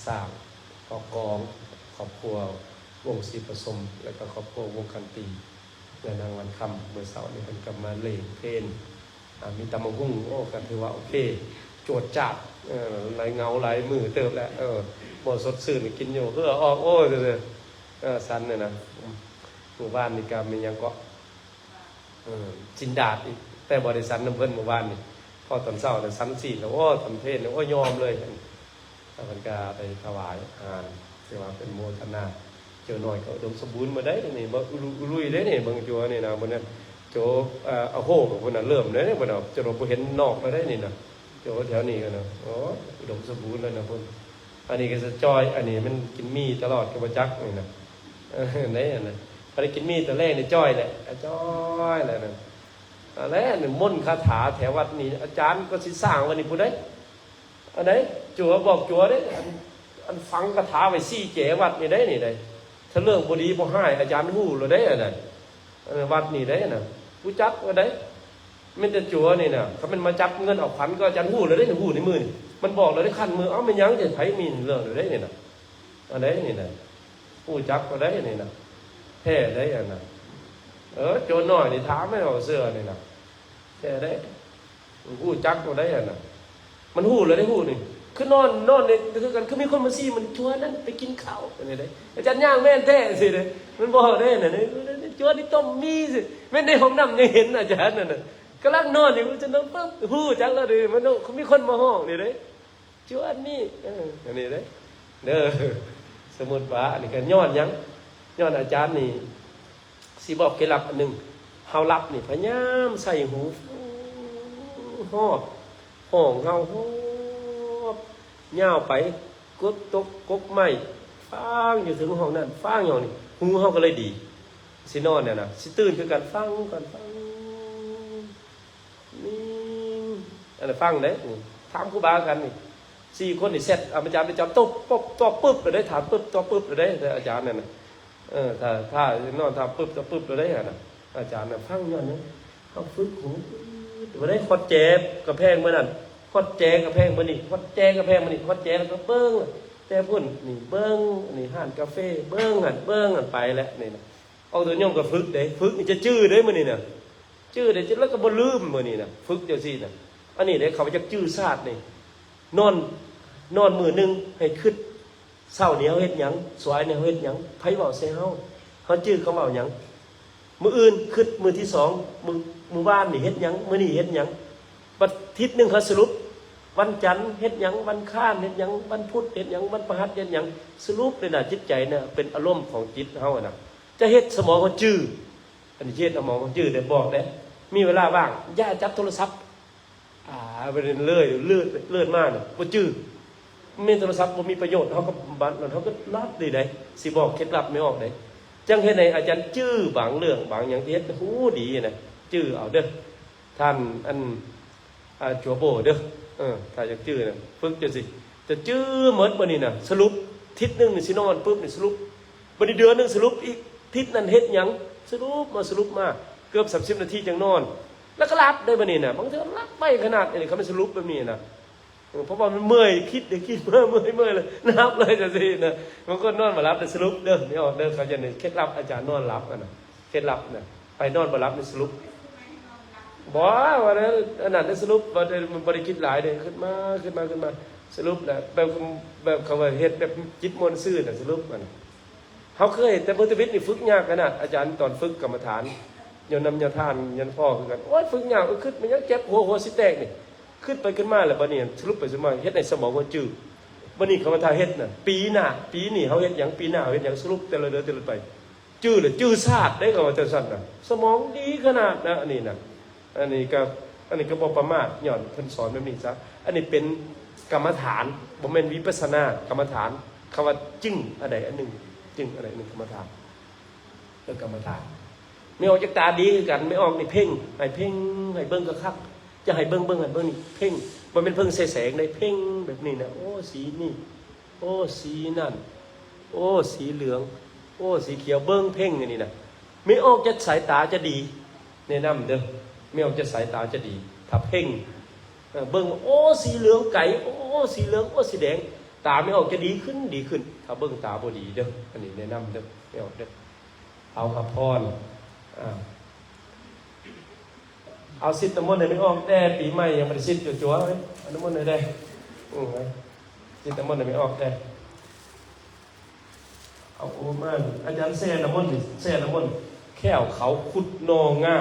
สร้างครอบครัววงศรีประสมแล้วก็ครอบครัววงคันตีเมื่อนางวันค่ำเมื่อเสาร์นี่เพิ่นก็มาเล่นเพลงมีตำบักหุ่งโอ้ก็ถือว่าโอเคโจทย์จัดหลายเงาหลายมือเติบแล้วบ่สดชื่นกินอยู่เพื่อออกโอ้สันเนี่ยนะหมู่บ้านนี่ก็มีหยังก็จินดาดอีกแต่บ่ได้สันน้ำเพิ่นหมู่บ้านนี่พอตอนเช้าน่ะสันสีแล้วโอ้ทำเพลงแล้วโอ้ยอมเลยเพิ่นก็ไปถวายอาหารถือว่าเป็นโมทนาเจอหน่อยก็อุดมสมบูรณ์มาได้นี่บ่ลุยได้นี่เบิ่งจัวนี่นะบ่นั้นโจเอาโหกับพุ่นน่ะเริ่มเลยบ่ดอกจะบ่เห็นนอกมาได้นี่นะโจแถวนี้ก็นะโอ้อุดมสมบูรณ์เลยนะพุ่นอันนี้ก็จะจอยอันนี้มันกินมีตลอดก็บ่จักนี่นะไหนอันนั้นพอได้กินมีแต่แรกนี่จ้อยแหละจ้อยแหละนั่นแล้วนี่มนต์คาถาแถววัดนี่อาจารย์ก็สิสร้างวันนี้พุ่นได้อันไหนจัวบอกจัวเด้อันฟังคาถาไว้4แจวัดนี่ได้นี่ได้ถ้าเรื่องบ่ดีบ่ให้อาจารย์ฮู้แล้วได้อันนั้นวัดนี่ได้น่ะผู้จักว่าได้มันจะจัวนี่น่ะเขามันมาจับเงินออกขวัญก็อาจารย์ฮู้แล้วได้ฮู้ในมือนี่มันบอกแล้วได้คันมือมันยังจะไผมีเรื่องแล้วได้นี่น่ะอันไหนนี่น่ะผู้จักก็ได้นี่น่ะแท้ได้อันน่ะโจรน้อยนี่ถามให้เอาเสื้อนี่น่ะแท้ได้ผู้จักก็ได้อันน่ะมันฮู้แล้วได้ฮู้นี่คือนอนนี่คือกันคือมีคนมาซี่มันชวนนั่นไปกินข้าวอันนี้ได้อาจารย์ย่างแม่นแท้สิเด้มันบอกได้น่ะนี่ชวนนี่ต้มมีสิแม่นในห้องน้ำยังเห็นอาจารย์นั่นน่ะกำลังนอนอยู่จะนอนปั๊บฮู้จักแล้วดิมันเขามีคนมาห้องนี่เด้ชวนนี่อันนี้เด้อสมุดว่าอันนี้ก็ย้อนยังย้อนอาจารย์นี่สิบอกเคล็ดลับอันนึงเฮารับนี่พยายามใส่หูฮอบห้องเฮาย่าวไปกดตกกกไม้ฟังอยู่ถึงห้องนั้นฟังอย่างนี้หูเฮาก็เลยดีสินอนเนี่ยนะสิตื่นคือกันฟังนี่อันนั้นฟังได้ถามครูบากันนี่4คนนี่เสร็จอาจารย์ไปจับตบปึ๊บเลยได้ถามปึ๊บตบปึ๊บเลยได้แต่อาจารย์เนี่ยนะถ้านอนถามปึ๊บตบปึ๊บเลยได้น่ะอาจารย์น่ะฟังย้อนนึง เอาฝึกหูบ่ได้คอดแจบกระแพงมื้อนั้นคอดแจกระแพงมื้อนี้คอดแจกระแพงมื้อนี้คอดแจแล้วก็เบิ่งแต่พุ่นนี่เบิ่งนี่ห้านกาแฟเบิ่งหั่นไปแล้วนี่นะเอาตัวโยมก็ฝึกเด้ฝึกนี่จะจื้อเด้มื้อนี้น่ะจื้อเด้แล้วก็บ่ลืมมื้อนี้น่ะฝึกจังซี่น่ะอันนี้เด้เขาจะจื้อชาตินี่นอนมื้อนึงให้คิดเช้านี้เฮาเฮ็ดหยังสวยนี่เฮาเฮ็ดหยังไผเว้าใส่เฮาจื้อเขาเว้าหยังมื้ออื่นคิดมื้อที่2มื้อบ้านนี่เฮ็ดหยังมื้อนี้เฮ็ดหยังอาทิตย์นึงเขาสรุปวันจันทร์เฮ็ดหยังวันค้านเฮ็ดหยังวันพุธเฮ็ดหยังวันพฤหัสเฮ็ดหยังสรุปเลยน่ะจิตใจน่ะเป็นอารมณ์ของจิตเฮาน่ะจะเฮ็ดสมองก็จื้ออันนี้เฮ็ดสมองก็จื้อได้บอกได้มีเวลาว่างอย่าจับโทรศัพท์ไปเลื่อนมากน่ะบ่จื้อมีโทรศัพท์บ่มีประโยชน์เฮาก็บัดนั้นเฮาก็รับได้สิบอกเคล็ดลับไม่ออกได้จังเฮ็ดให้อาจารย์จื้อบางเรื่องบางอย่างที่เฮ็ดหูดีน่ะจื้อเอาเด้อท่านอันจัวโบเด้อถ้าอยากจื้อน่ะฝึกจังสิจะจื้อหมดบ่นี่น่ะสรุปทิศนึงนี่สินอนปึ๊บนี่สรุปบ่ได้เดือนนึงสรุปอีกทิศนั้นเฮ็ดหยังสรุปมาเกือบ30นาทีจังนอนแล้วก็รับได้บ่นี่น่ะบางทีรับไปขนาดนี้เขาไม่สรุปแบบนี้น่ะเพราะว่ามันเมื่อยคิดเดี๋ยวคิดเมื่อยเลยนับเลยจังซี่น่ะบางคนนอนบ่หลับได้สรุปเด้อนี่ออกเด้อเขาจะนี่เคล็ดลับอาจารย์นอนหลับน่ะเคล็ดลับน่ะไปนอนบ่หลับนี่สรุปบ่ว่านั้นอันนั้นได้สรุปบ่ได้มันบ่ได้คิดหลายเด้ขึ้นมาสรุปน่ะแบบเขาว่าเฮ็ดแบบจิตมนต์ซื่อน่ะสรุปมันเฮาเคยแต่พุทธวิทย์นี่ฝึกยากขนาดอาจารย์ตอนฝึกกรรมฐานยนนำยาทานยันพ่อคือกันโอ๊ยฝึกยากขึ้นมันยังเจ็บหัวสิแตกนี่ขึ้นไปขึ้นมาแล้วบัดนี้สรุปไปสมาเฮ็ดในสมองมันจืดบัดนี้กรรมฐานเฮ็ดน่ะปีนี้เฮาเฮ็ดหยังปีหน้าเฮ็ดหยังสรุปแต่ละเดือนไปจืดเลยจืดซาดได้ก็ว่าจังซั่นน่ะสมองดีขนาดนะอันนี้ก็บ่ประมาทย้อนเพิ่นสอนแบบนี้ซะอันนี้เป็นกรรมฐานบ่แม่นวิปัสสนากรรมฐานคำว่าจึ้งอะไรอันหนึงจึ้งอะไรหนึงกรรมฐานเรื่องกรรมฐานไม่ออกจากตาดีคือกันไม่ออกนี่เพ่งให้เบิ่งก็คักจะให้เบิ่งให้เบิ่งนี่เพ่งบ่แม่นเพิ่งแสงได้เพ่งแบบนี้นะโอ้สีนี่โอ้สีนั่นโอ้สีเหลืองโอ้สีเขียวเบิ่งเพ่งอย่างนี้นะไม่ออกจากสายตาจะดีแนะนำเด้อไม่ออกจากสายตาจะดีถ้าเพ่งเบิ่งโอ้สีเหลืองไก่โอ้สีเหลืองโอ้สีแดงตาไม่ออกจะดีขึ้นถ้าเบิ่งตาบ่ดีเด้ออันนี้แนะนำเด้อไม่ออกเด้อเอาครับพรเอาสิทธิ์น้ำมนต์ให้ไม่ออกแต่ปีใหม่ยังไม่ได้สิทธิ์จั่วๆเลยเอาน้ำมนต์ให้ได้สิทธิ์น้ำมนต์ให้ไม่ออกแต่เอาโอ้มันอาจารย์แซ่น้ำมนต์แค่เขาขุดนองง่า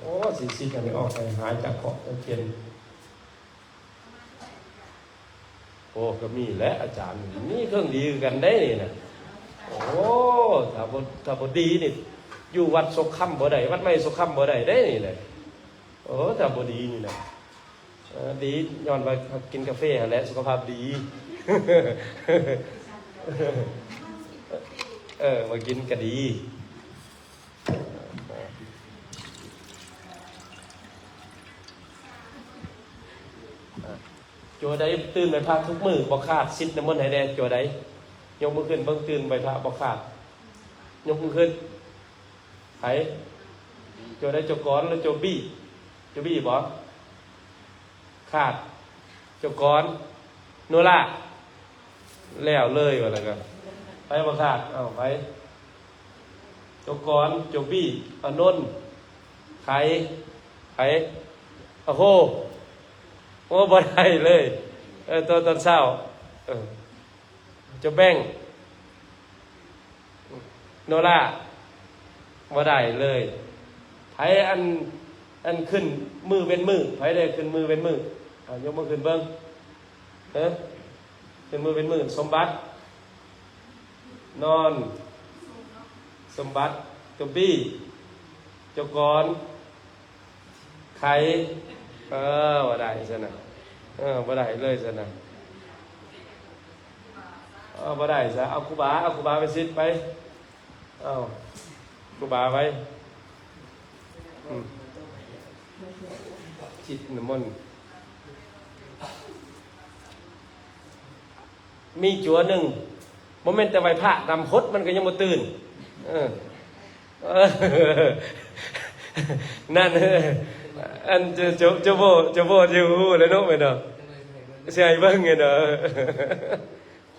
โอ้สิทธิ์ให้ไม่ออกไปหายจากเกาะตะเคียนโอ้ก็มีและอาจารย์นี่เครื่องดีกันได้นี่นะโอ้ถ้าบ่ดีนี่อยู่วัดศกค่ำบ่ได้วัดไม่ศกค่ำบ่ได้ได้นี่แหละโอ้แต่บ่ดีนี่นะดีย้อนไปกินกาแฟและสุขภาพดีมากินก็ดีจัวใดตื่นไปพระทุกมื้อบ่ขาดสิทธิ์น้ำมนต์ให้แดจัวใดยกมือขึ้นเบิ่งตื่นไปพระบ่ขาดยกมือขึ้นไผจัวใดจัวก้อนหรือจัวบี้บ่ขาดจัวก้อนโนล่าแล้วเลยว่าแล้วก็ไปบ่ขาดเอาไปจัวก้อนจัวบี้อนนท์ไผโอ้โหโอ้บ่ได้เลยตอนเช้าจะแบ่งโนล่าบ่ได้เลยไผอันขึ้นมือเป็นมือไผได้ขึ้นมือเป็นมือยกมือขึ้นเบิ่งขึ้นมือเป็นมือสมบัตินอนสมบัติจบบี้เจ้ากรไข่บ่ได้ซะนะบ่ได้เลยซะนะบ่ได้ซะเอาครูบาไปสิไปเอาครูบาไว้จิตน้ำมนต์มีจั่วหนึ่งโมเมนต์แต่ไหวพระนำพดมันก็ยังบ่ตื่นนั่น อันจะโบจะฮู้แล้วเนาะแม่เนาะใช่เบิ่งไงเนาะ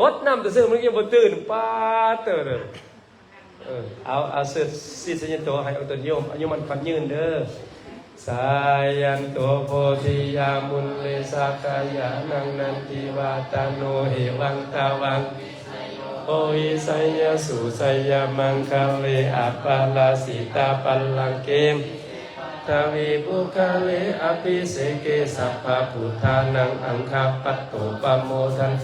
ฮดน้ำแต่ซื้อมันยังบ่ตื่นป้าเตอเด้อเอาเสื้อสิสัญญโตให้เอาตัวโยมอายุมันขวัญยืนเด้อสายันโตโพธิยามุนเลสากายานังนันติวาตาโนเหวังตาวังโอหิสัยยสุสัยยมังคะเลอัปปาลาสิตาปัลลังเกมทวีบุคาเลอภิเสเกสัพพะพุทธานังอังคาปัตโตปะโมทันติ